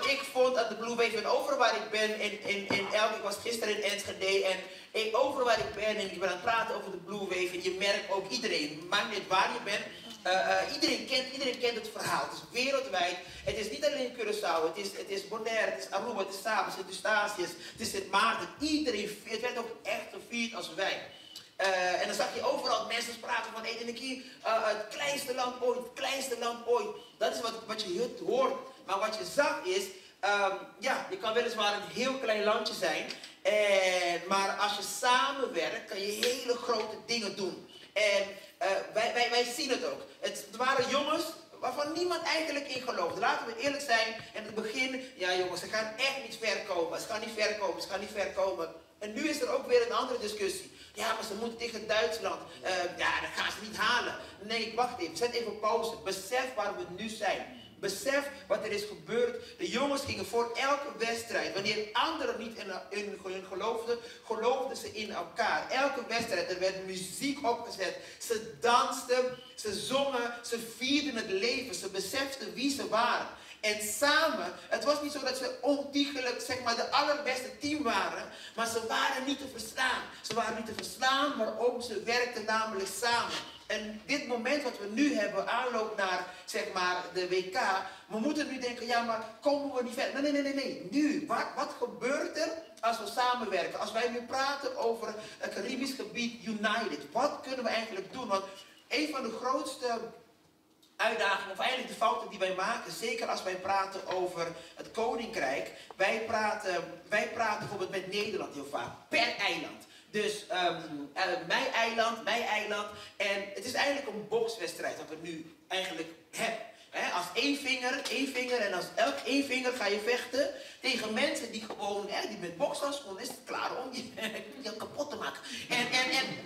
ik vond aan de Blue Wave en overal waar ik ben, ik was gisteren in Enschede en overal waar ik ben en ik ben aan het praten over de Blue Wave en je merkt ook iedereen, maakt niet waar je bent, iedereen kent het verhaal. Het is wereldwijd. Het is niet alleen Curaçao. Het is Bonaire, het is Aruba, het is Saba, het is Eustatius, het is Sint Maarten. Iedereen, het werd ook echt gevierd als wij. En dan zag je overal mensen spraken van het kleinste land ooit, het kleinste land ooit. Dat is wat je hoort. Maar wat je zag is, je kan weliswaar een heel klein landje zijn. Maar als je samenwerkt, kan je hele grote dingen doen. En wij zien het ook. Het waren jongens waarvan niemand eigenlijk in geloofde. Laten we eerlijk zijn. En in het begin, ja jongens, ze gaan echt niet ver komen. Ze gaan niet ver komen. En nu is er ook weer een andere discussie. Ja, maar ze moeten tegen Duitsland. Dat gaan ze niet halen. Nee, wacht even. Zet even pauze. Besef waar we nu zijn. Besef wat er is gebeurd. De jongens gingen voor elke wedstrijd. Wanneer anderen niet in geloofden, geloofden ze in elkaar. Elke wedstrijd, er werd muziek opgezet. Ze dansten, ze zongen, ze vierden het leven. Ze beseften wie ze waren. En samen, het was niet zo dat ze ontiegelijk, zeg maar, de allerbeste team waren. Maar ze waren niet te verslaan. Ze waren niet te verslaan, maar ook ze werkten namelijk samen. En dit moment wat we nu hebben, aanloop naar, zeg maar, de WK. We moeten nu denken, ja, maar komen we niet verder? Nee. Nu, wat gebeurt er als we samenwerken? Als wij nu praten over het Caribisch gebied United. Wat kunnen we eigenlijk doen? Want een van de grootste uitdagingen, of eigenlijk de fouten die wij maken, zeker als wij praten over het Koninkrijk. Wij praten bijvoorbeeld met Nederland heel vaak, per eiland. Dus mijn eiland. En het is eigenlijk een bokswedstrijd wat we nu eigenlijk hebben. Als één vinger en als één vinger ga je vechten tegen mensen die gewoon, die met bokshandschoenen is het klaar om je kapot te maken.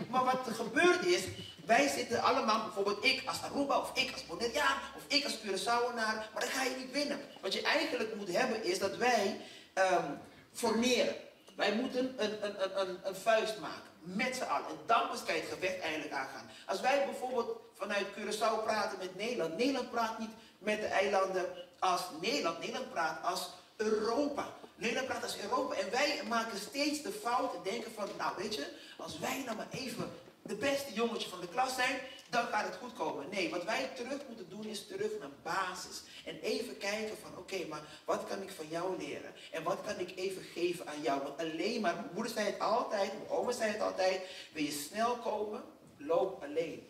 Maar wat er gebeurt is, wij zitten allemaal, bijvoorbeeld ik als Aruba, of ik als Bonaireaan, of ik als Curaçaoenaar, maar dan ga je niet winnen. Wat je eigenlijk moet hebben is dat wij formeren. Wij moeten een vuist maken, met z'n allen. En dan pas kan je het gevecht eigenlijk aangaan. Als wij bijvoorbeeld vanuit Curaçao praten met Nederland. Nederland praat niet met de eilanden als Nederland. Nederland praat als Europa. Nederland praat als Europa. En wij maken steeds de fout en denken van, nou weet je, als wij nou maar even de beste jongetje van de klas zijn, dan gaat het goed komen. Nee, wat wij terug moeten doen is terug naar basis. En even kijken van, oké, maar wat kan ik van jou leren? En wat kan ik even geven aan jou? Want alleen maar, mijn moeder zei het altijd, mijn oma zei het altijd, wil je snel komen, loop alleen.